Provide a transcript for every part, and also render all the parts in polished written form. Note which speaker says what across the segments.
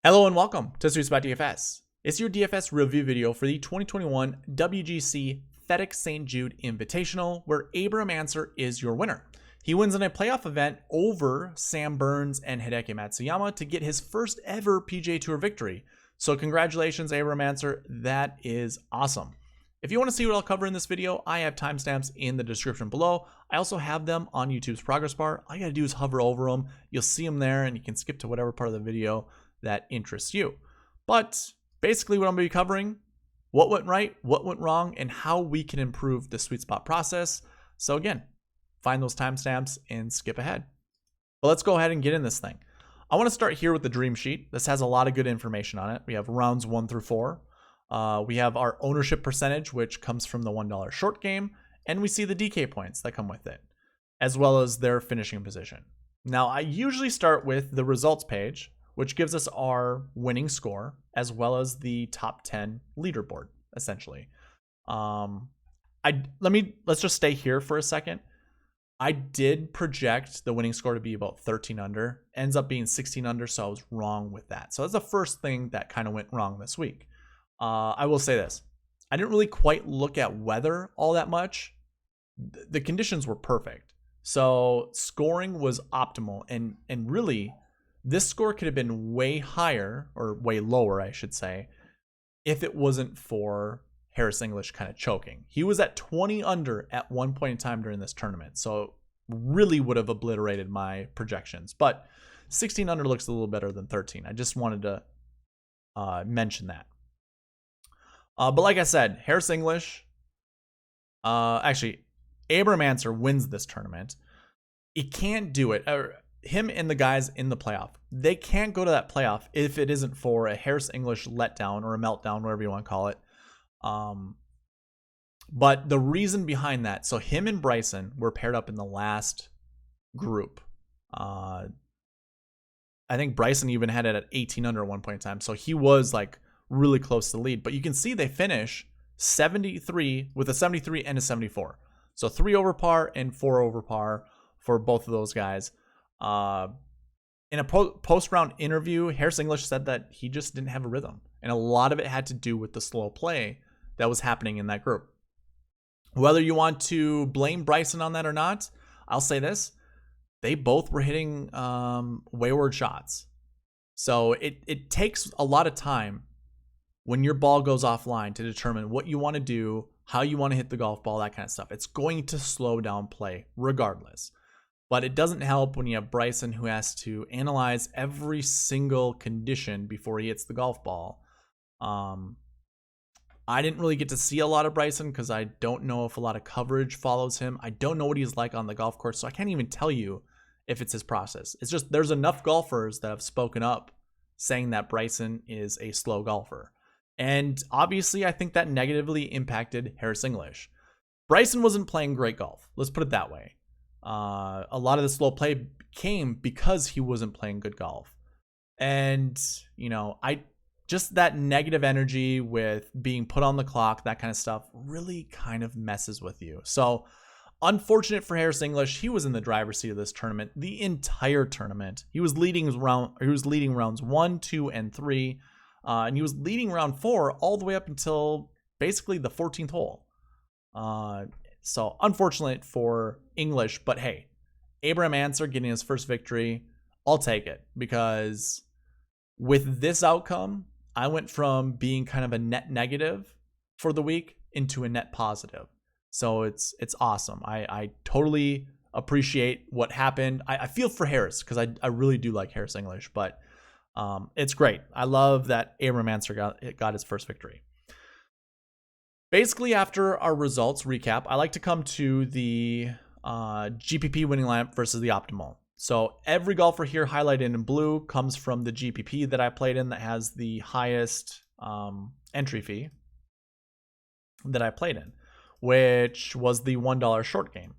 Speaker 1: Hello and welcome to SweetSpotDFS. It's your DFS review video for the 2021 WGC FedEx St. Jude Invitational, where Abraham Ancer is your winner. He wins in a playoff event over Sam Burns and Hideki Matsuyama to get his first ever PGA Tour victory. So congratulations, Abraham Ancer. That is awesome. If you want to see what I'll cover in this video, I have timestamps in the description below. I also have them on YouTube's progress bar. All you got to do is hover over them. You'll see them there, and you can skip to whatever part of the video that interests you. But basically what I'm going to be covering, what went right, what went wrong, and how we can improve the sweet spot process. So again, find those timestamps and skip ahead. But let's go ahead and get in this thing. I want to start here with the dream sheet. This has a lot of good information on it. We have rounds 1 through 4. We have our ownership percentage, which comes from the $1 short game, and we see the DK points that come with it, as well as their finishing position. Now, I usually start with the results page, which gives us our winning score, as well as the top 10 leaderboard, essentially. Let's just stay here for a second. I did project the winning score to be about 13 under, ends up being 16 under, so I was wrong with that. So that's the first thing that kind of went wrong this week. I will say this. I didn't really quite look at weather all that much. The conditions were perfect. So scoring was optimal, and really, this score could have been way higher, or way lower, I should say, if it wasn't for Harris English kind of choking. He was at 20 under at one point in time during this tournament, so really would have obliterated my projections. But 16 under looks a little better than 13. I just wanted to mention that. But like I said, Harris English, actually, Abraham Ancer wins this tournament. He can't do it. Him and the guys in the playoff, they can't go to that playoff if it isn't for a Harris English letdown or a meltdown, whatever you want to call it. But the reason behind that, so him and Bryson were paired up in the last group. I think Bryson even had it at 18 under at one point in time, so he was like really close to the lead. But you can see they finish 73 with a 73 and a 74. So 3 over par and 4 over par for both of those guys. In a post-round interview, Harris English said that he just didn't have a rhythm, and a lot of it had to do with the slow play that was happening in that group. Whether you want to blame Bryson on that or not, I'll say this: they both were hitting wayward shots. So it takes a lot of time when your ball goes offline to determine what you want to do, how you want to hit the golf ball, that kind of stuff. It's going to slow down play regardless. But it doesn't help when you have Bryson who has to analyze every single condition before he hits the golf ball. I didn't really get to see a lot of Bryson because I don't know if a lot of coverage follows him. I don't know what he's like on the golf course, so I can't even tell you if it's his process. It's just there's enough golfers that have spoken up saying that Bryson is a slow golfer. And obviously, I think that negatively impacted Harris English. Bryson wasn't playing great golf. Let's put it that way. A lot of the slow play came because he wasn't playing good golf. And, you know, just that negative energy with being put on the clock, that kind of stuff really kind of messes with you. So unfortunate for Harris English. He was in the driver's seat of this tournament, the entire tournament. He was leading rounds 1, 2, and 3. And he was leading round 4 all the way up until basically the 14th hole. So unfortunate for English, but hey, Abraham Ancer getting his first victory, I'll take it, because with this outcome, I went from being kind of a net negative for the week into a net positive. So it's awesome. I totally appreciate what happened. I feel for Harris because I really do like Harris English, but it's great. I love that Abraham Ancer got his first victory. Basically, after our results recap, I like to come to the GPP winning lineup versus the optimal. So every golfer here highlighted in blue comes from the GPP that I played in that has the highest entry fee that I played in, which was the $1 short game.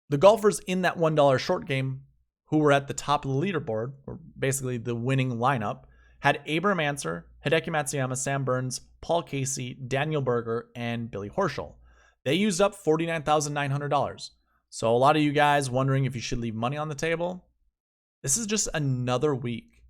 Speaker 1: The golfers in that $1 short game who were at the top of the leaderboard, or basically the winning lineup, had Abraham Ancer, Hideki Matsuyama, Sam Burns, Paul Casey, Daniel Berger, and Billy Horschel. They used up $49,900. So a lot of you guys wondering if you should leave money on the table, this is just another week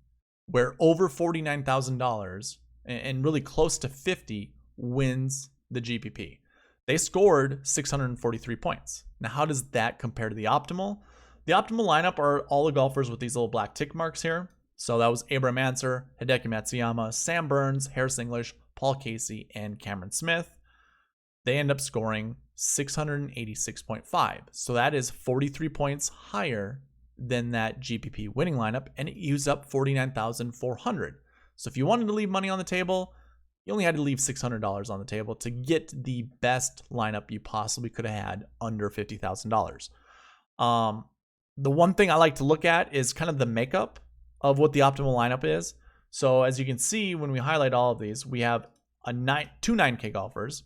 Speaker 1: where over $49,000 and really close to 50 wins the GPP. They scored 643 points. Now, how does that compare to the optimal? The optimal lineup are all the golfers with these little black tick marks here. So that was Abraham Ancer, Hideki Matsuyama, Sam Burns, Harris English, Paul Casey, and Cameron Smith. They end up scoring 686.5. So that is 43 points higher than that GPP winning lineup, and it used up 49,400. So if you wanted to leave money on the table, you only had to leave $600 on the table to get the best lineup you possibly could have had under $50,000. The one thing I like to look at is kind of the makeup of what the optimal lineup is. So as you can see, when we highlight all of these, we have two 9K golfers,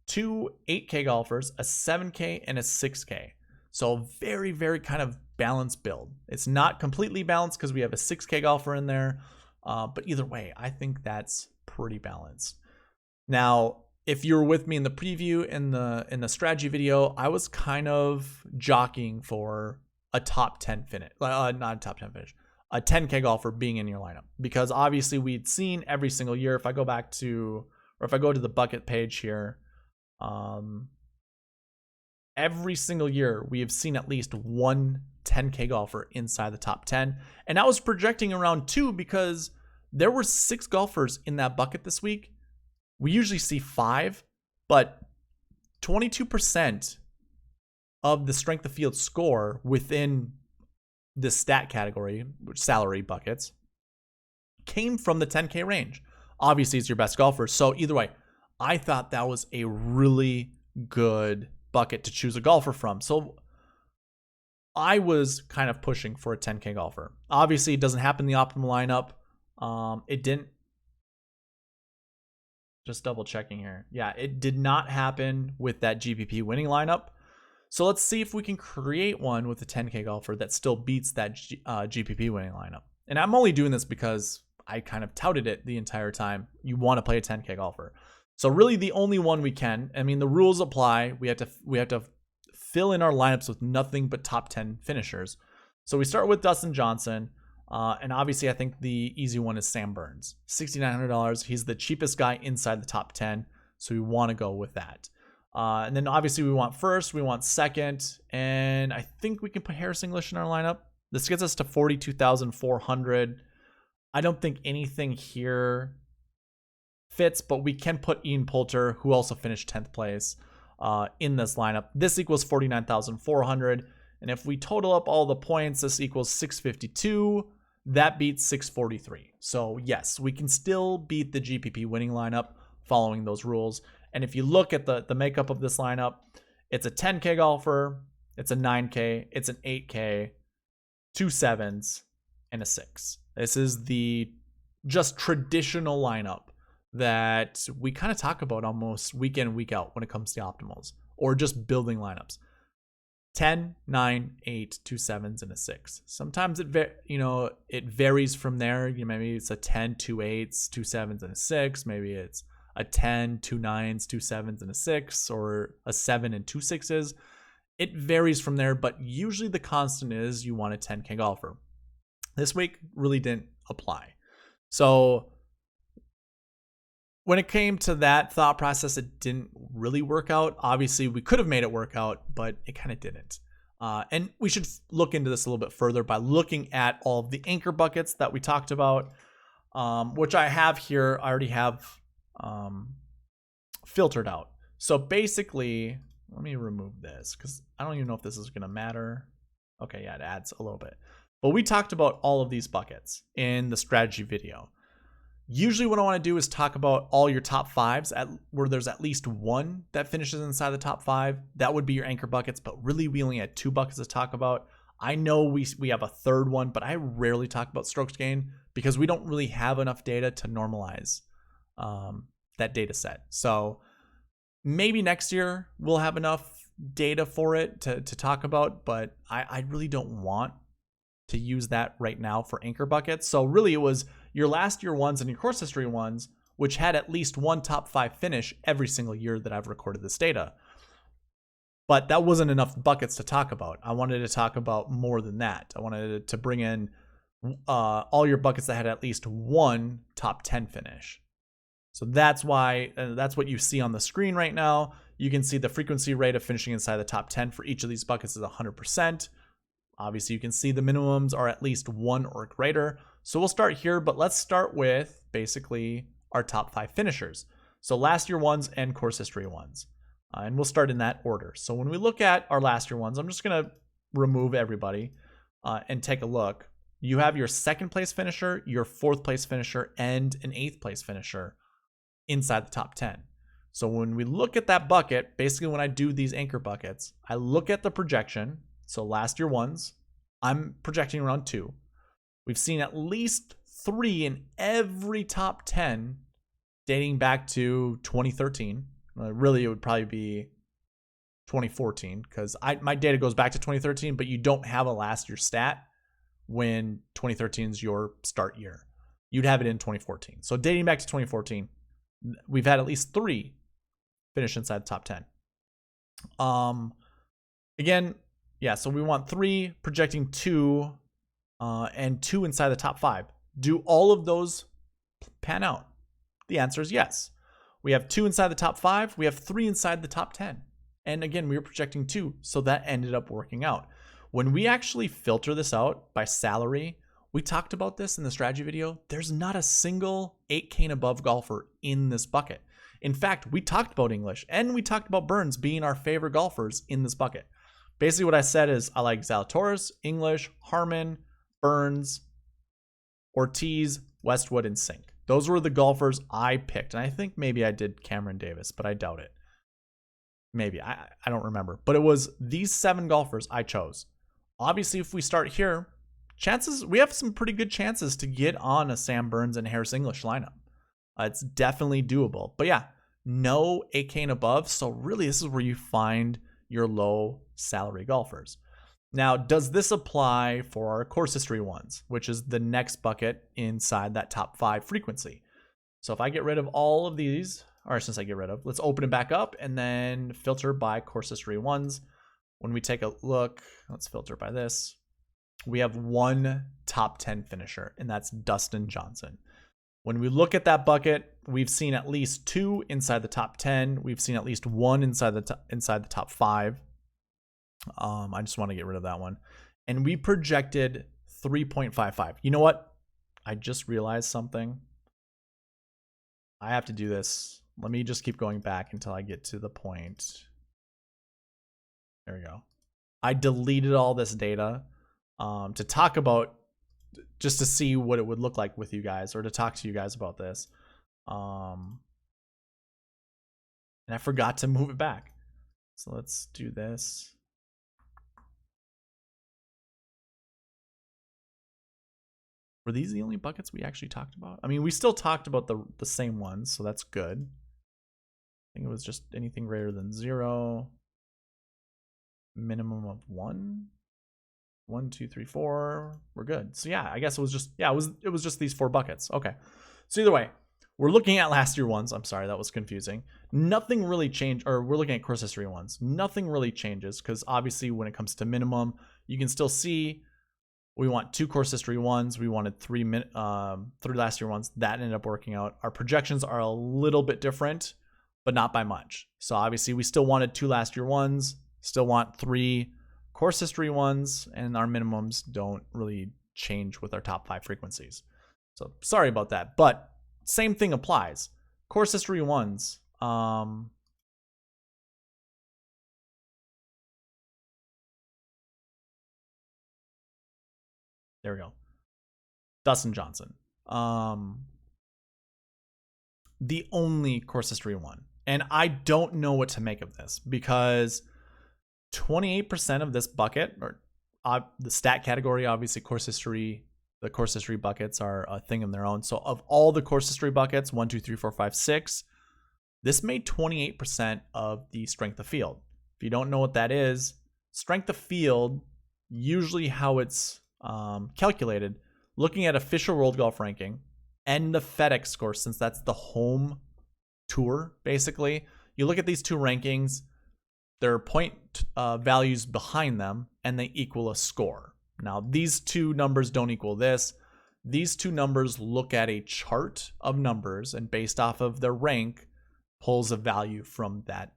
Speaker 1: two 8K golfers, a 7K, and a 6K. So very, very kind of balanced build. It's not completely balanced because we have a 6K golfer in there, but either way, I think that's pretty balanced. Now, if you were with me in the preview in the strategy video, I was kind of jockeying for a top 10 finish, not a top 10 finish, a 10K golfer being in your lineup, because obviously we'd seen every single year. If I go back to, or if I go to the bucket page here, every single year we have seen at least one 10K golfer inside the top 10. And I was projecting around 2 because there were 6 golfers in that bucket this week. We usually see 5, but 22% of the strength of field score within the stat category, which salary buckets, came from the 10K range. Obviously, it's your best golfer. So either way, I thought that was a really good bucket to choose a golfer from. So I was kind of pushing for a 10K golfer. Obviously, it doesn't happen in the optimal lineup. It didn't. Just double checking here. Yeah, it did not happen with that GPP winning lineup. So let's see if we can create one with a 10K golfer that still beats that GPP winning lineup. And I'm only doing this because I kind of touted it the entire time. You want to play a 10K golfer. So really the only one we can. I mean, the rules apply. We have to fill in our lineups with nothing but top 10 finishers. So we start with Dustin Johnson. And obviously, I think the easy one is Sam Burns. $6,900. He's the cheapest guy inside the top 10. So we want to go with that. And then obviously we want first, we want second, and I think we can put Harris English in our lineup. This gets us to 42,400. I don't think anything here fits, but we can put Ian Poulter, who also finished 10th place, in this lineup. This equals 49,400. And if we total up all the points, this equals 652. That beats 643. So yes, we can still beat the GPP winning lineup following those rules. And if you look at the makeup of this lineup, it's a 10K golfer, it's a 9K, it's an 8K, 2 7s, and a 6. This is the just traditional lineup that we kind of talk about almost week in, week out when it comes to optimals or just building lineups. 10, 9, 8, 2 7s, and a 6. Sometimes it varies from there. Maybe it's a 10, 2 8s, 2 7s, and a 6. Maybe it's a 10, 2 9s, 2 7s, and a 6, or a 7 and 2 6s. It varies from there, but usually the constant is you want a 10K golfer. This week really didn't apply. So when it came to that thought process, it didn't really work out. Obviously, we could have made it work out, but it kind of didn't. And we should look into this a little bit further by looking at all of the anchor buckets that we talked about, which I have here. I already have filtered out. So basically, let me remove this because I don't even know if this is going to matter. Okay, yeah, it adds a little bit. But we talked about all of these buckets in the strategy video. Usually what I want to do is talk about all your top 5s where there's at least one that finishes inside the top 5. That would be your anchor buckets, but really we only had 2 buckets to talk about. I know we have a third one, but I rarely talk about strokes gained because we don't really have enough data to normalize that data set. So maybe next year we'll have enough data for it to talk about, but I really don't want to use that right now for anchor buckets. So really it was your last year ones and your course history ones, which had at least one top 5 finish every single year that I've recorded this data. But that wasn't enough buckets to talk about. I wanted to talk about more than that. I wanted to bring in all your buckets that had at least one top 10 finish. So that's why, that's what you see on the screen right now. You can see the frequency rate of finishing inside the top 10 for each of these buckets is 100%. Obviously, you can see the minimums are at least 1 or greater. So we'll start here, but let's start with basically our top 5 finishers. So last year ones and course history ones. And we'll start in that order. So when we look at our last year ones, I'm just going to remove everybody and take a look. You have your 2nd place finisher, your 4th place finisher, and an 8th place finisher inside the top 10. So when we look at that bucket, basically when I do these anchor buckets, I look at the projection. So last year ones, I'm projecting around 2. We've seen at least 3 in every top 10 dating back to 2013. Really, it would probably be 2014 because my data goes back to 2013, but you don't have a last year stat when 2013 is your start year. You'd have it in 2014. So dating back to 2014, we've had at least 3 finish inside the top 10. Again, yeah, so we want 3, projecting 2, and 2 inside the top 5. Do all of those pan out? The answer is yes. We have 2 inside the top 5. We have 3 inside the top 10. And again, we were projecting 2, so that ended up working out. When we actually filter this out by salary, we talked about this in the strategy video. There's not a single 8K and above golfer in this bucket. In fact, we talked about English and we talked about Burns being our favorite golfers in this bucket. Basically what I said is I like Zalatoris, English, Harmon, Burns, Ortiz, Westwood, and Sink. Those were the golfers I picked. And I think maybe I did Cameron Davis, but I doubt it. Maybe, I don't remember. But it was these 7 golfers I chose. Obviously, if we start here, we have some pretty good chances to get on a Sam Burns and Harris English lineup. It's definitely doable. But yeah, no 8K and above. So really, this is where you find your low salary golfers. Now, does this apply for our course history ones, which is the next bucket inside that top 5 frequency? So if I get rid of all of these, or since I get rid of, let's open it back up and then filter by course history ones. When we take a look, let's filter by this. We have 1 top 10 finisher, and that's Dustin Johnson. When we look at that bucket, we've seen at least 2 inside the top 10. We've seen at least 1 inside the top 5. I just want to get rid of that one. And we projected 3.55. You know what? I just realized something. I have to do this. Let me just keep going back until I get to the point. There we go. I deleted all this data to talk about, just to see what it would look like with you guys, or to talk to you guys about this. And I forgot to move it back. So let's do this. Were these the only buckets we actually talked about? I mean, we still talked about the same ones, so that's good. I think it was just anything greater than 0. Minimum of 1. 1, 2, 3, 4. We're good. So yeah, I guess it was just, yeah, it was just these 4 buckets. Okay. So either way, we're looking at last year ones. I'm sorry, that was confusing. Nothing really changed, or we're looking at course history ones. Nothing really changes because obviously when it comes to minimum, you can still see we want 2 course history ones. We wanted 3 last year ones. That ended up working out. Our projections are a little bit different, but not by much. So obviously we still wanted 2 last year ones, still want 3 course history ones, and our minimums don't really change with our top 5 frequencies. So sorry about that, but same thing applies. Course history ones. There we go. Dustin Johnson. The only course history one. And I don't know what to make of this because 28% of this bucket, or the stat category, obviously course history, the course history buckets are a thing of their own. So of all the course history buckets, 1, 2, 3, 4, 5, 6, this made 28% of the strength of field. If you don't know what that is, strength of field, usually how it's calculated, looking at official World Golf Ranking and the FedEx Score, since that's the home tour, basically. You look at these 2 rankings, there are point values behind them, and they equal a score. Now, these two numbers don't equal this. These two numbers look at a chart of numbers, and based off of their rank, pulls a value from that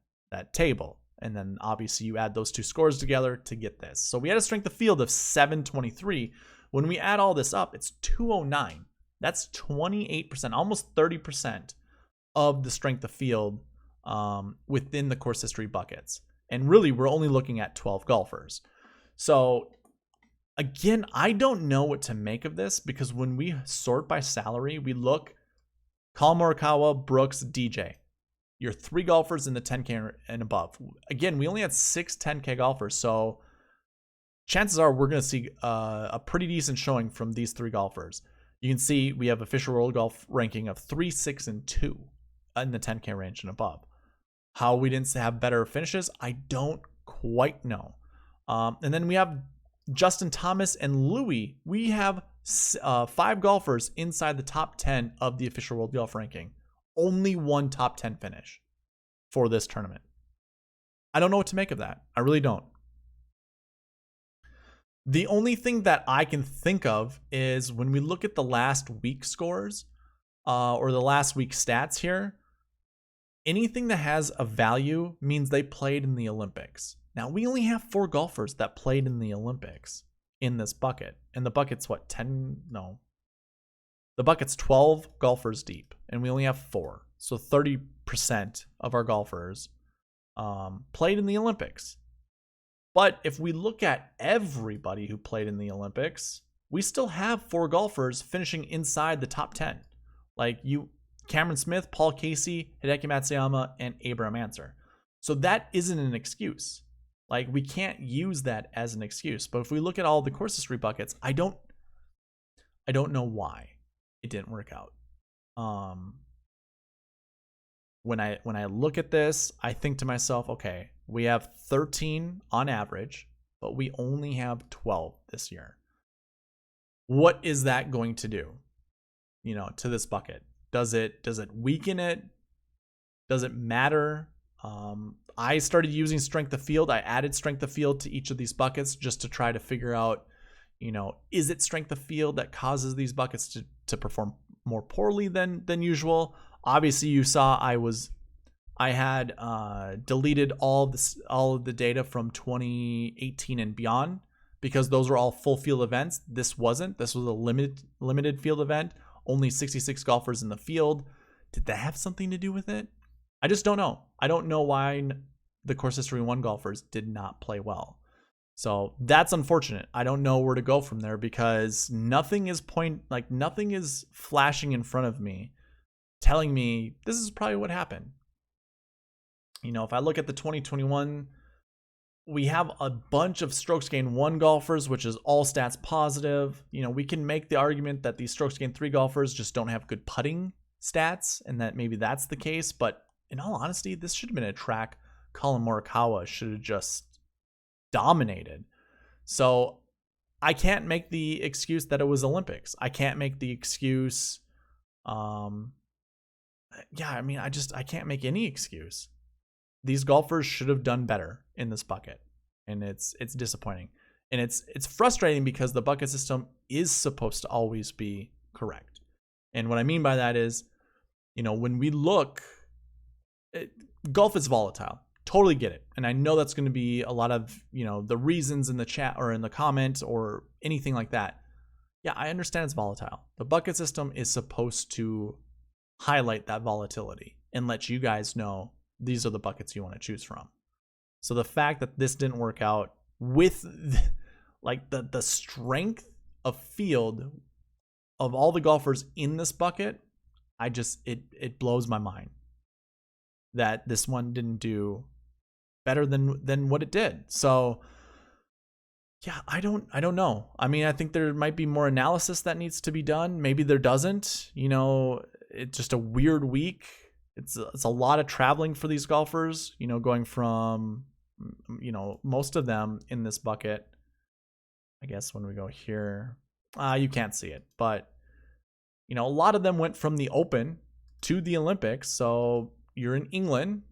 Speaker 1: table. And then obviously you add those two scores together to get this. So we had a strength of field of 723. When we add all this up, it's 209. That's 28%, almost 30% of the strength of field within the course history buckets. And really, we're only looking at 12 golfers. So again, I don't know what to make of this, because when we sort by salary, we look Collin Morikawa, Brooks, DJ. Your 3 golfers in the 10K and above. Again, we only had 6 10K golfers, so chances are we're going to see a pretty decent showing from these 3 golfers. You can see we have official world golf ranking of 3, 6, and 2 in the 10K range and above. How we didn't have better finishes, I don't quite know. And then we have Justin Thomas and Louis. We have 5 golfers inside the top 10 of the official world golf ranking. Only 1 top 10 finish for this tournament. I don't know what to make of that. I really don't. The only thing that I can think of is when we look at the last week scores or the last week stats here, anything that has a value means they played in the Olympics. Now, we only have 4 golfers that played in the Olympics in this bucket. And the bucket's what, 10? No. The bucket's 12 golfers deep, and we only have 4. So 30% of our golfers played in the Olympics. But if we look at everybody who played in the Olympics, we still have 4 golfers finishing inside the top 10. Like Cameron Smith, Paul Casey, Hideki Matsuyama, and Abraham Ancer. So that isn't an excuse. Like, we can't use that as an excuse. But if we look at all the course history buckets, I don't know why it didn't work out. When I look at this, I think to myself, okay, we have 13 on average, but we only have 12 this year. What is that going to do, to this bucket? Does it weaken it? Does it matter? I started using strength of field. I added strength of field to each of these buckets just to try to figure out, is it strength of field that causes these buckets to perform more poorly than usual? Obviously, you saw I had deleted all of the data from 2018 and beyond, because those were all full field events. This wasn't. This was a limited field event. Only 66 golfers in the field. Did that have something to do with it? I just don't know. I don't know why the course history 1 golfers did not play well. So that's unfortunate. I don't know where to go from there, because nothing is flashing in front of me telling me this is probably what happened. If I look at the 2021, we have a bunch of strokes gained 1 golfers, which is all stats positive. We can make the argument that these strokes gained 3 golfers just don't have good putting stats, and that maybe that's the case. But in all honesty, this should have been a track Collin Morikawa should have just dominated. So I can't make the excuse that it was Olympics. I can't make the excuse. I can't make any excuse. These golfers should have done better in this bucket, and it's disappointing, and it's frustrating, because the bucket system is supposed to always be correct. And what I mean by that is, when we look, golf is volatile. Totally get it. And I know that's going to be a lot of, the reasons in the chat or in the comments or anything like that. Yeah, I understand it's volatile. The bucket system is supposed to highlight that volatility and let you guys know these are the buckets you want to choose from. So the fact that this didn't work out with the strength of field of all the golfers in this bucket, it blows my mind that this one didn't do better than what it did. So yeah, I don't know. I mean, I think there might be more analysis that needs to be done. Maybe there doesn't. It's just a weird week. It's a lot of traveling for these golfers, going from, most of them in this bucket. I guess when we go here, you can't see it, but, a lot of them went from the Open to the Olympics. So you're in England.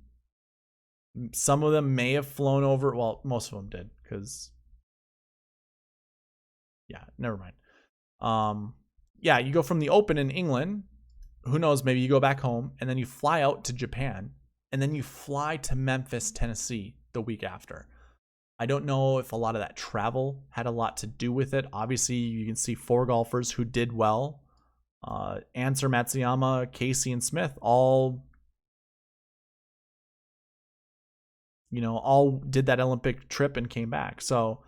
Speaker 1: Some of them may have flown over. Well, most of them did, because Yeah, never mind. Yeah, you go from the Open in England. Who knows? Maybe you go back home and then you fly out to Japan and then you fly to Memphis, Tennessee the week after. I don't know if a lot of that travel had a lot to do with it. Obviously, you can see 4 golfers who did well. Anser, Matsuyama, Casey, and Smith all did that Olympic trip and came back. So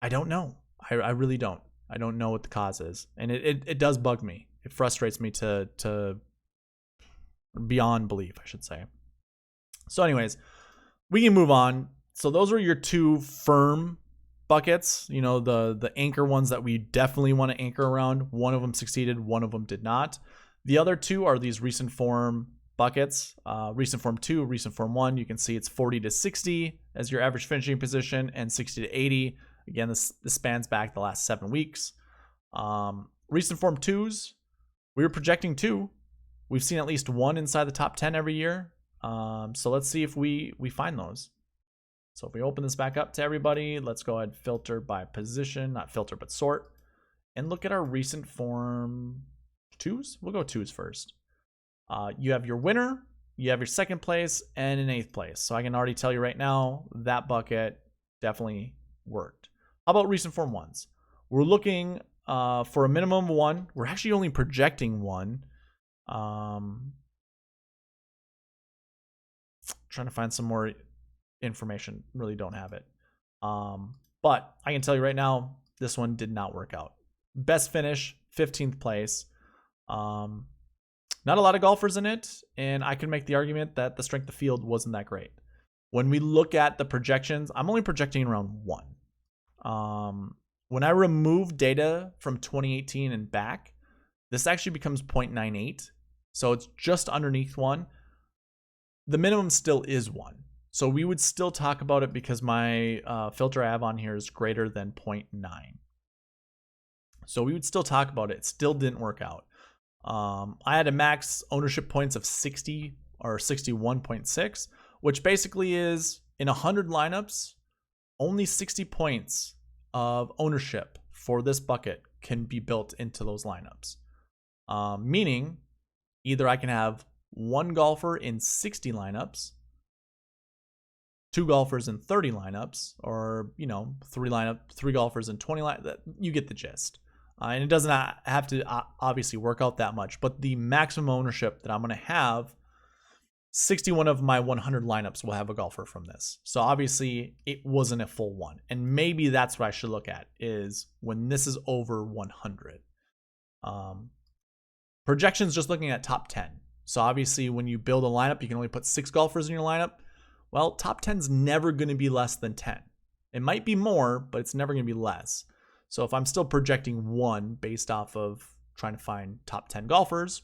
Speaker 1: I don't know. I really don't. I don't know what the cause is. And it does bug me. It frustrates me to beyond belief, I should say. So anyways, we can move on. So those are your 2 firm buckets, the anchor ones that we definitely want to anchor around. One of them succeeded, one of them did not. The other 2 are these recent form buckets. Recent form 2, recent form 1. You can see it's 40 to 60 as your average finishing position and 60 to 80. Again, this spans back the last 7 weeks. Recent form 2s, we were projecting 2. We've seen at least 1 inside the top 10 every year. So let's see if we find those. So if we open this back up to everybody, let's go ahead and filter by position, not filter, but sort, and look at our recent form 2s. We'll go 2s first. You have your winner, you have your second place, and an 8th place. So I can already tell you right now that bucket definitely worked. How about recent form 1s? We're looking for a minimum of 1. We're actually only projecting 1. Trying to find some more information. Really don't have it. But I can tell you right now, this one did not work out. Best finish, 15th place. Not a lot of golfers in it, and I can make the argument that the strength of field wasn't that great. When we look at the projections, I'm only projecting around 1. When I remove data from 2018 and back, this actually becomes 0.98. So it's just underneath 1. The minimum still is 1. So we would still talk about it because my filter I have on here is greater than 0.9. So we would still talk about it. It still didn't work out. I had a max ownership points of 60 or 61.6, which basically is in 100 lineups, only 60 points of ownership for this bucket can be built into those lineups. Meaning either I can have 1 golfer in 60 lineups, 2 golfers in 30 lineups, or 3 golfers in 20 lineups. You get the gist. And it doesn't have to obviously work out that much, but the maximum ownership that I'm going to have, 61 of my 100 lineups will have a golfer from this. So obviously it wasn't a full 1. And maybe that's what I should look at, is when this is over 100. Projections, just looking at top 10. So obviously when you build a lineup, you can only put 6 golfers in your lineup. Well, top 10's never going to be less than 10. It might be more, but it's never going to be less. So if I'm still projecting 1 based off of trying to find top 10 golfers,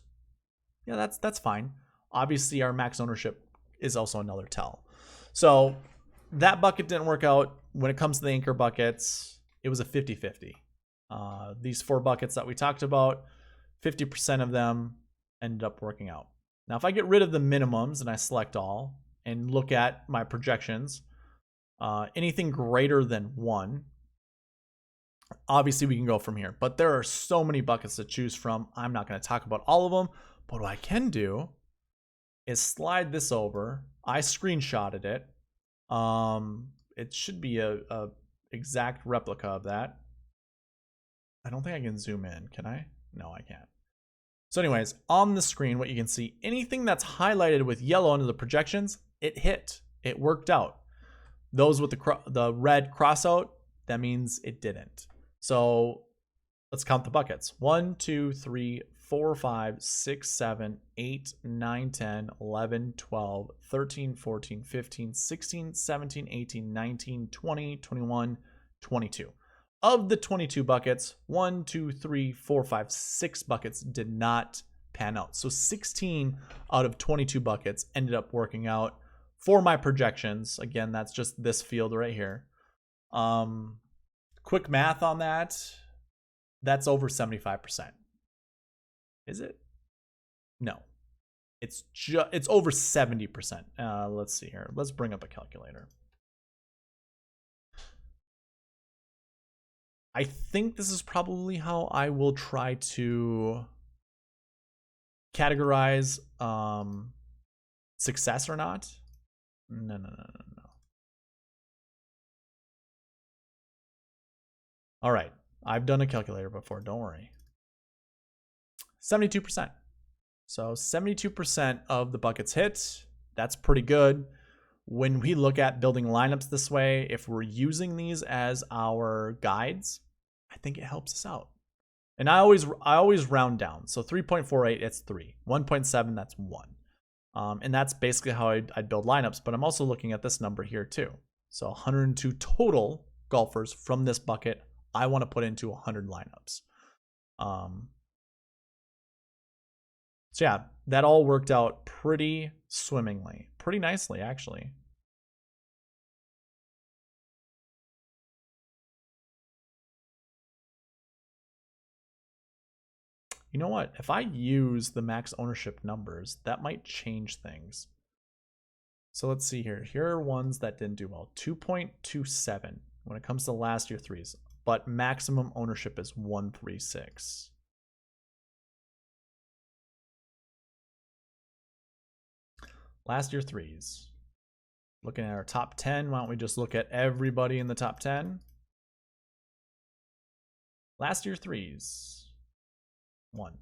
Speaker 1: yeah, that's fine. Obviously, our max ownership is also another tell. So that bucket didn't work out. When it comes to the anchor buckets, it was a 50-50. These 4 buckets that we talked about, 50% of them ended up working out. Now, if I get rid of the minimums and I select all and look at my projections, anything greater than 1, obviously we can go from here. But there are so many buckets to choose from. I'm not going to talk about all of them. But what I can do is slide this over. I screenshotted it. It should be a exact replica of that. I don't think I can zoom in. Can I? No, I can't. So anyways, on the screen, what you can see, anything that's highlighted with yellow under the projections, it hit. It worked out. Those with the red crossout, that means it didn't. So let's count the buckets. 1, 2, 3, 4, 5, 6, 7, 8, 9, 10, 11, 12, 13, 14, 15, 16, 17, 18, 19, 20, 21, 22. Of the 22 buckets, 1, 2, 3, 4, 5, 6 buckets did not pan out. So 16 out of 22 buckets ended up working out for my projections. Again, that's just this field right here. Quick math on that. That's over 75%. Is it? No. It's over 70%. Let's see here. Let's bring up a calculator. I think this is probably how I will try to categorize success or not. No. All right. I've done a calculator before. Don't worry. 72%. So 72% of the buckets hit. That's pretty good. When we look at building lineups this way, if we're using these as our guides, I think it helps us out. And I always round down. So 3.48, it's 3. 1.7, that's 1. And that's basically how I'd build lineups. But I'm also looking at this number here too. So 102 total golfers from this bucket I want to put into 100 lineups. So yeah, that all worked out pretty swimmingly. Pretty nicely, actually. You know what? If I use the max ownership numbers, that might change things. So let's see here. Here are ones that didn't do well. 2.27 when it comes to last year threes, but maximum ownership is 136. Last year threes. Looking at our top 10, why don't we just look at everybody in the top 10? Last year threes. 1.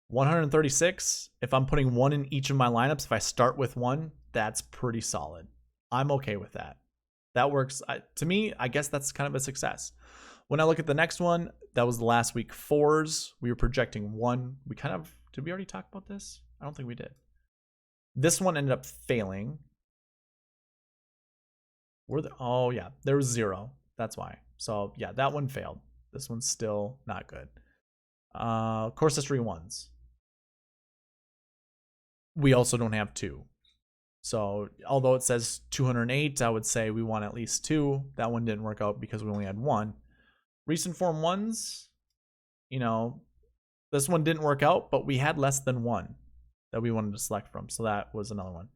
Speaker 1: 136. If I'm putting 1 in each of my lineups, if I start with 1, that's pretty solid. I'm okay with that. That works. To me, I guess that's kind of a success. When I look at the next one, that was the last week 4s. We were projecting 1. We kind of, did we already talk about this? I don't think we did. This one ended up failing. Oh yeah, there was 0. That's why. So yeah, that one failed. This one's still not good. Course history 1s. We also don't have 2. So although it says 208, I would say we want at least 2. That one didn't work out because we only had 1. Recent form 1s, you know, this one didn't work out, but we had less than 1 that we wanted to select from. So that was another one.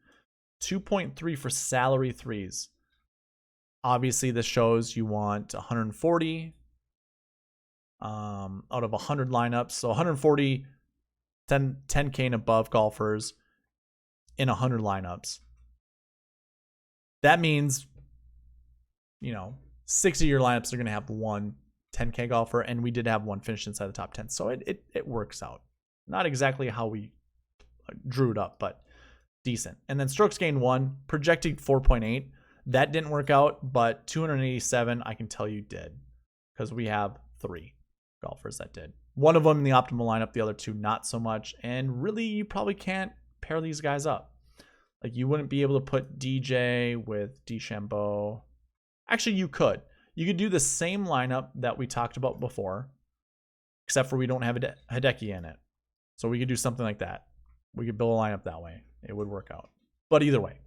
Speaker 1: 2.3 for salary 3s. Obviously, this shows you want 140 out of 100 lineups. So 140, 10K and above golfers in 100 lineups. That means, 60 of your lineups are going to have one 10K golfer, and we did have one finish inside the top 10. So it works out. Not exactly how we drew it up, but decent. And then strokes gained 1, projecting 4.8. That didn't work out, but 287 I can tell you did, because we have 3 golfers that did. One of them in the optimal lineup, the other 2 not so much. And really, you probably can't pair these guys up. Like, you wouldn't be able to put DJ with DeChambeau. Actually, you could. You could do the same lineup that we talked about before, except for we don't have Hideki in it. So we could do something like that. We could build a lineup that way. It would work out. But either way,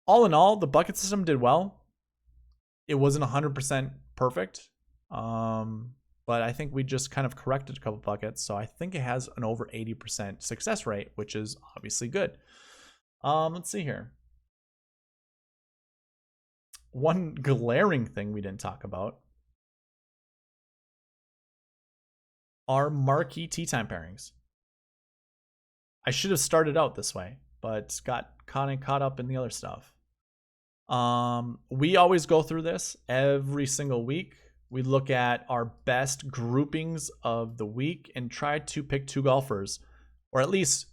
Speaker 1: all in all, the bucket system did well. It wasn't 100% perfect, but I think we just kind of corrected a couple buckets. So I think it has an over 80% success rate, which is obviously good. Let's see here. One glaring thing we didn't talk about are marquee tee time pairings. I should have started out this way, but got caught up in the other stuff. We always go through this every single week. We look at our best groupings of the week and try to pick 2 golfers, or at least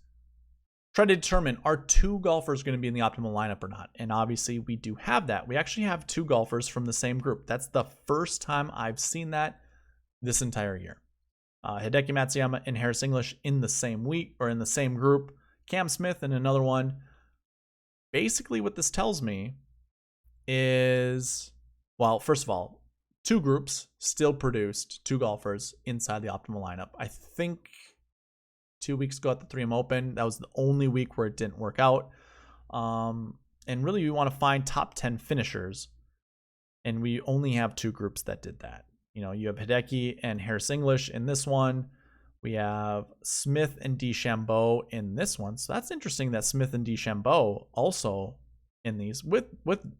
Speaker 1: try to determine, are 2 golfers going to be in the optimal lineup or not? And obviously we do have that. We actually have 2 golfers from the same group. That's the first time I've seen that this entire year. Hideki Matsuyama and Harris English in the same week, or in the same group. Cam Smith and another one. Basically what this tells me is, well, first of all, 2 groups still produced 2 golfers inside the optimal lineup. I think 2 weeks ago at the 3M Open, that was the only week where it didn't work out. And really, we want to find top 10 finishers, and we only have 2 groups that did that. You have Hideki and Harris English in this one. We have Smith and DeChambeau in this one. So that's interesting that Smith and DeChambeau also in these with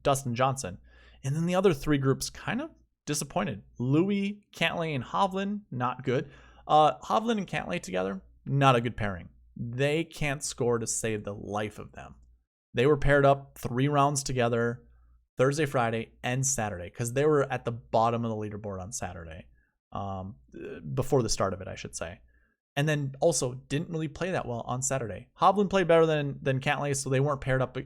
Speaker 1: Dustin Johnson. And then the other three groups kind of disappointed. Louis, Cantlay, and Hovland, not good. Hovland and Cantlay together, not a good pairing. They can't score to save the life of them. They were paired up 3 rounds together, Thursday, Friday, and Saturday, because they were at the bottom of the leaderboard on Saturday, before the start of it, I should say. And then also didn't really play that well on Saturday. Hovland played better than Cantlay, so they weren't paired up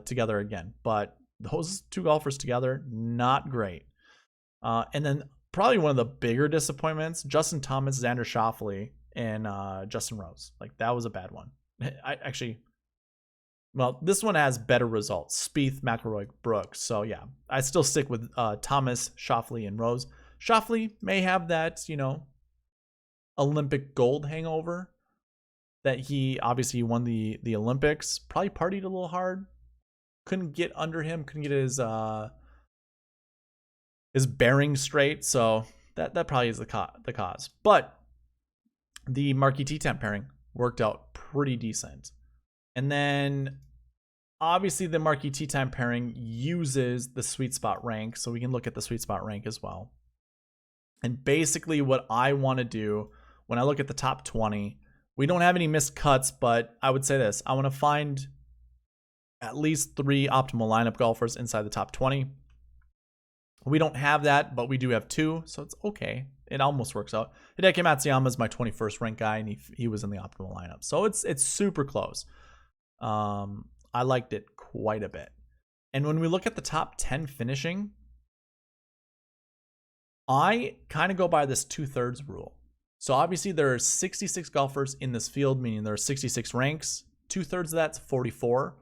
Speaker 1: together again. But those 2 golfers together, not great. And then probably one of the bigger disappointments, Justin Thomas, Xander Schauffele, and Justin Rose. Like, that was a bad one. Well, this one has better results. Spieth, McIlroy, Brooks. So, yeah, I still stick with Thomas, Schauffele, and Rose. Schauffele may have that, Olympic gold hangover that he obviously won the Olympics. Probably partied a little hard. Couldn't get under him. Couldn't get his bearings straight. So that probably is the cause. But the Marquee T10 pairing worked out pretty decent. And then obviously the Marquee T10 pairing uses the SweetSpot rank. So we can look at the SweetSpot rank as well. And basically what I want to do when I look at the top 20, we don't have any missed cuts, but I would say this. I want to find at least 3 optimal lineup golfers inside the top 20. We don't have that, but we do have 2, so it's okay. It almost works out. Hideki Matsuyama is my 21st ranked guy, and he was in the optimal lineup. So it's super close. I liked it quite a bit. And when we look at the top 10 finishing, I kind of go by this 2/3 rule. So obviously there are 66 golfers in this field, meaning there are 66 ranks. 2/3 of that's 44.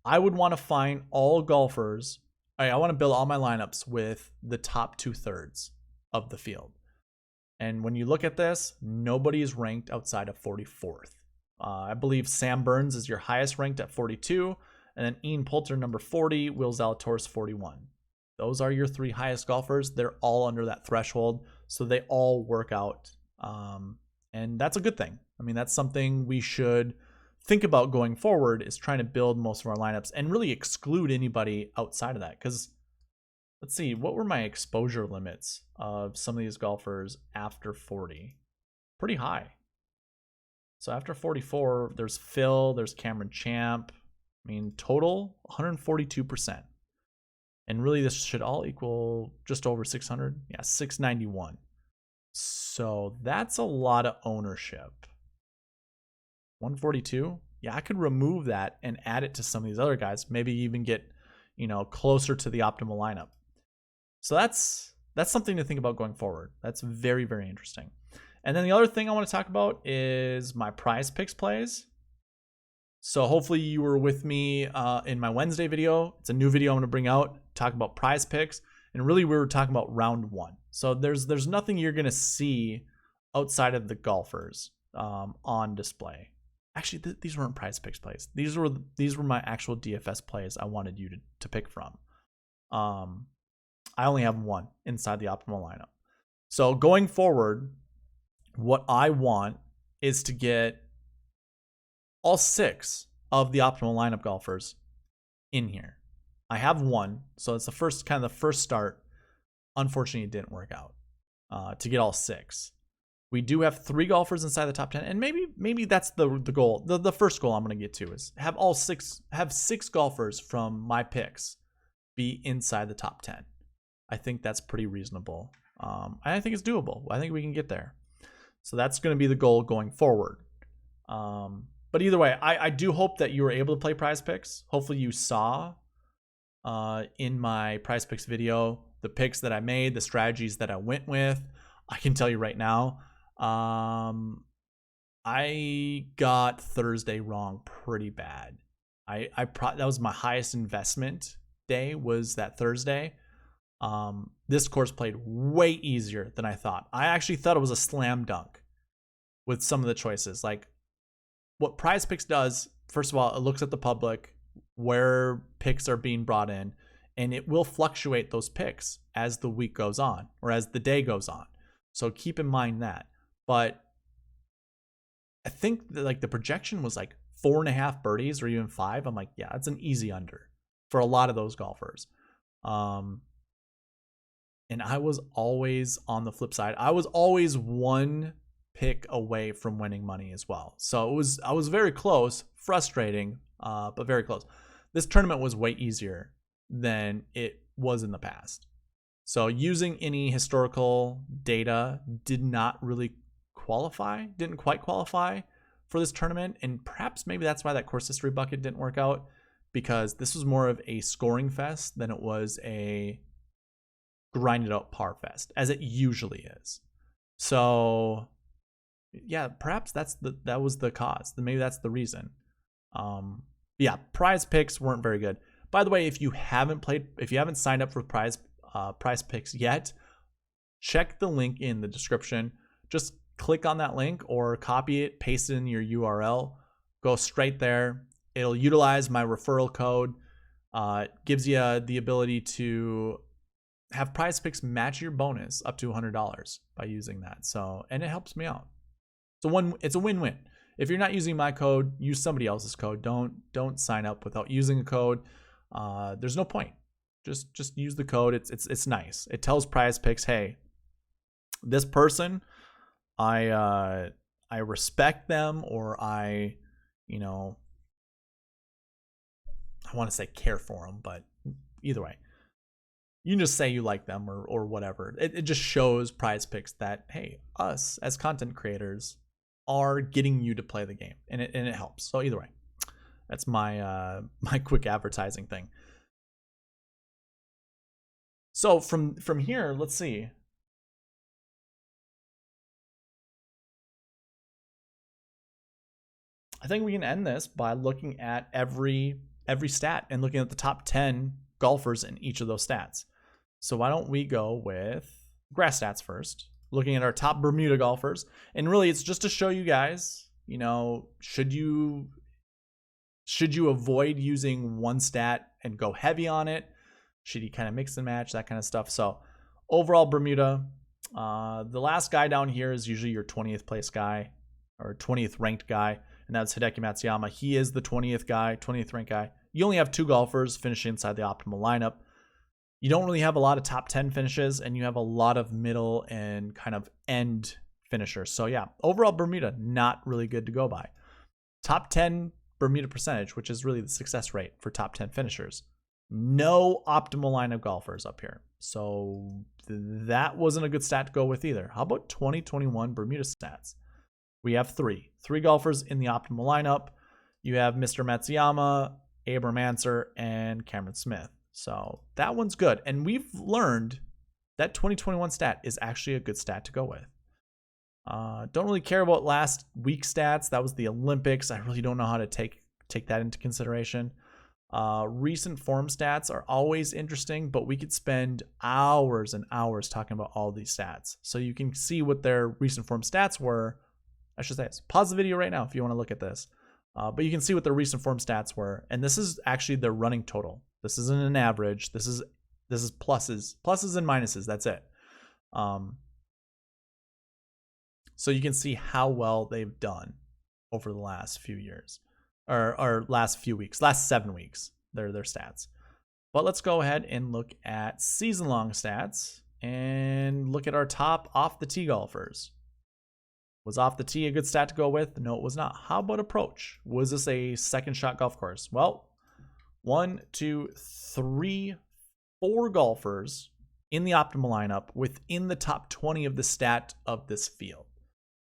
Speaker 1: I would want to find all golfers. I want to build all my lineups with the top 2/3 of the field. And when you look at this, nobody is ranked outside of 44th. I believe Sam Burns is your highest ranked at 42, and then Ian Poulter, number 40, Will Zalatoris, 41. Those are your 3 highest golfers. They're all under that threshold, so they all work out. And that's a good thing. I mean, that's something we should think about going forward, is trying to build most of our lineups and really exclude anybody outside of that. Because let's see, what were my exposure limits of some of these golfers after 40? Pretty high. So after 44, there's Phil, there's Cameron Champ. I mean, total 142%. And really, this should all equal just over 600. Yeah, 691. So that's a lot of ownership. 142. Yeah, I could remove that and add it to some of these other guys. Maybe even get, closer to the optimal lineup. So that's something to think about going forward. That's very, very interesting. And then the other thing I want to talk about is my Prize Picks plays. So hopefully you were with me in my Wednesday video. It's a new video I'm going to bring out, talk about Prize Picks. And really we were talking about round 1. So there's nothing you're going to see outside of the golfers on display. Actually, these weren't Prize Picks plays. These were my actual DFS plays I wanted you to pick from. I only have 1 inside the optimal lineup. So going forward, what I want is to get all 6 of the optimal lineup golfers in here. I have 1, so it's the first start. Unfortunately, it didn't work out to get all 6. We do have 3 golfers inside the top 10, and maybe that's the goal. The first goal I'm going to get to is have 6 golfers from my picks be inside the top 10. I think that's pretty reasonable. I think it's doable. I think we can get there. So that's going to be the goal going forward. But either way, I do hope that you were able to play Prize Picks. Hopefully you saw in my Prize Picks video the picks that I made, the strategies that I went with. I can tell you right now, I got Thursday wrong pretty bad. That was my highest investment day, was that Thursday. This course played way easier than I thought. I actually thought it was a slam dunk with some of the choices. Like, what Prize Picks does, first of all, it looks at the public, where picks are being brought in, and it will fluctuate those picks as the week goes on or as the day goes on. So keep in mind that. But I think that, the projection was 4.5 birdies or even 5. I'm like, yeah, that's an easy under for a lot of those golfers. And I was always on the flip side. I was always one pick away from winning money as well. So I was very close, frustrating, but very close. This tournament was way easier than it was in the past. So using any historical data didn't quite qualify for this tournament. And perhaps maybe that's why that course history bucket didn't work out, because this was more of a scoring fest than it was a grinded out par fest, as it usually is. So yeah, perhaps that was the cause. Maybe that's the reason. Yeah, prize picks weren't very good. By the way, if you haven't signed up for prize picks yet, check the link in the description. Just click on that link or copy it, paste it in your URL, go straight there. It'll utilize my referral code. It gives you the ability to have prize picks match your bonus up to $100 by using that. So, and it helps me out. It's a win-win. If you're not using my code, use somebody else's code. Don't sign up without using a code. There's no point. Just use the code. It's nice. It tells prize picks, hey, this person, I respect them, or I want to say care for them, but either way, you can just say you like them or whatever. It just shows prize picks that, hey, us as content creators are getting you to play the game, and it helps. So either way, that's my my quick advertising thing. So from here, let's see. I think we can end this by looking at every stat and looking at the top 10 golfers in each of those stats. So why don't we go with grass stats first, looking at our top Bermuda golfers. And really, it's just to show you guys, should you avoid using one stat and go heavy on it? Should you kind of mix and match, that kind of stuff? So overall, Bermuda, the last guy down here is usually your 20th place guy or 20th ranked guy, and that's Hideki Matsuyama. He is the 20th ranked guy. You only have 2 golfers finishing inside the optimal lineup. You don't really have a lot of top 10 finishes, and you have a lot of middle and kind of end finishers. So yeah, overall Bermuda, not really good to go by. Top 10 Bermuda percentage, which is really the success rate for top 10 finishers. No optimal lineup golfers up here. So that wasn't a good stat to go with either. How about 2021 Bermuda stats? We have 3 golfers in the optimal lineup. You have Mr. Matsuyama, Abram Ancer, and Cameron Smith. So that one's good. And we've learned that 2021 stat is actually a good stat to go with. Don't really care about last week's stats. That was the Olympics. I really don't know how to take that into consideration. Recent form stats are always interesting, but we could spend hours and hours talking about all these stats. So you can see what their recent form stats were. I should say, pause the video right now if you want to look at this. But you can see what their recent form stats were. And this is actually their running total. This isn't an average. This is pluses and minuses. That's it. So you can see how well they've done over the last few years, or last few weeks, last 7 weeks. Their stats. But let's go ahead and look at season-long stats and look at our top off the tee golfers. Was off the tee a good stat to go with? No, it was not. How about approach? Was this a second shot golf course? Well, 1, 2, 3, 4 golfers in the optimal lineup within the top 20 of the stat of this field.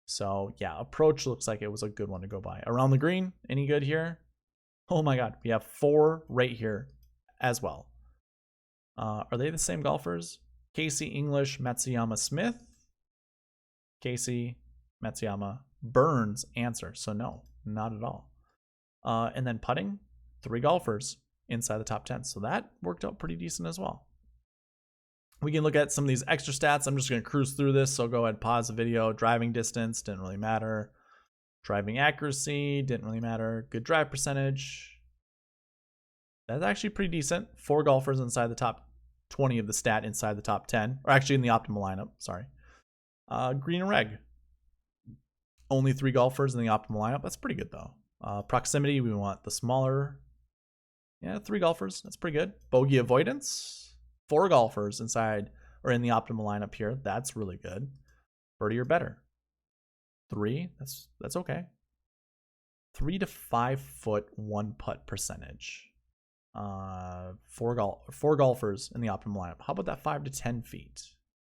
Speaker 1: So yeah, approach looks like it was a good one to go by. Around the green, any good here? Oh my God, we have 4 right here as well. Are they the same golfers? Casey, English, Matsuyama, Smith. Casey, Matsuyama, Burns, Ancer. So no, not at all. And then putting, 3 golfers inside the top 10. So that worked out pretty decent as well. We can look at some of these extra stats. I'm just going to cruise through this. So go ahead, pause the video. Driving distance, didn't really matter. Driving accuracy, didn't really matter. Good drive percentage. That's actually pretty decent. 4 golfers inside the top 20 of the stat inside the top 10. Or actually in the optimal lineup, sorry. Green and reg. Only 3 golfers in the optimal lineup. That's pretty good though. Proximity, we want the smaller. Yeah, 3 golfers. That's pretty good. Bogey avoidance. 4 golfers inside or in the optimal lineup here. That's really good. Birdie or better. 3, that's okay. 3 to 5 foot 1 putt percentage. 4 golfers in the optimal lineup. How about that 5 to 10 feet?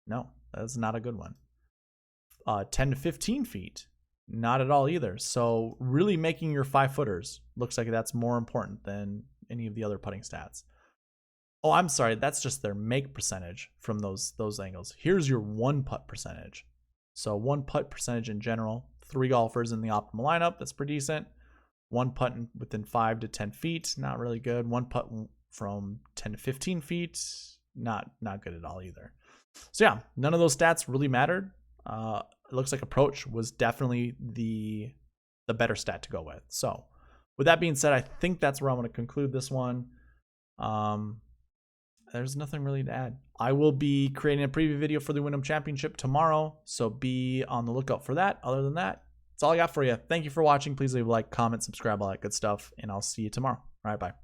Speaker 1: No, that's not a good one. 10 to 15 feet. Not at all either. So really making your 5-footers looks like that's more important than any of the other putting stats. Oh, I'm sorry. That's just their make percentage from those angles. Here's your 1 putt percentage. So 1 putt percentage in general. 3 golfers in the optimal lineup. That's pretty decent. 1 putt within 5 to 10 feet. Not really good. 1 putt from 10 to 15 feet. Not good at all either. So yeah, none of those stats really mattered. It looks like approach was definitely the better stat to go with. So with that being said, I think that's where I'm going to conclude this one. There's nothing really to add. I will be creating a preview video for the Wyndham Championship tomorrow, so be on the lookout for that. Other than that, that's all I got for you. Thank you for watching. Please leave a like, comment, subscribe, all that good stuff, and I'll see you tomorrow. All right, bye.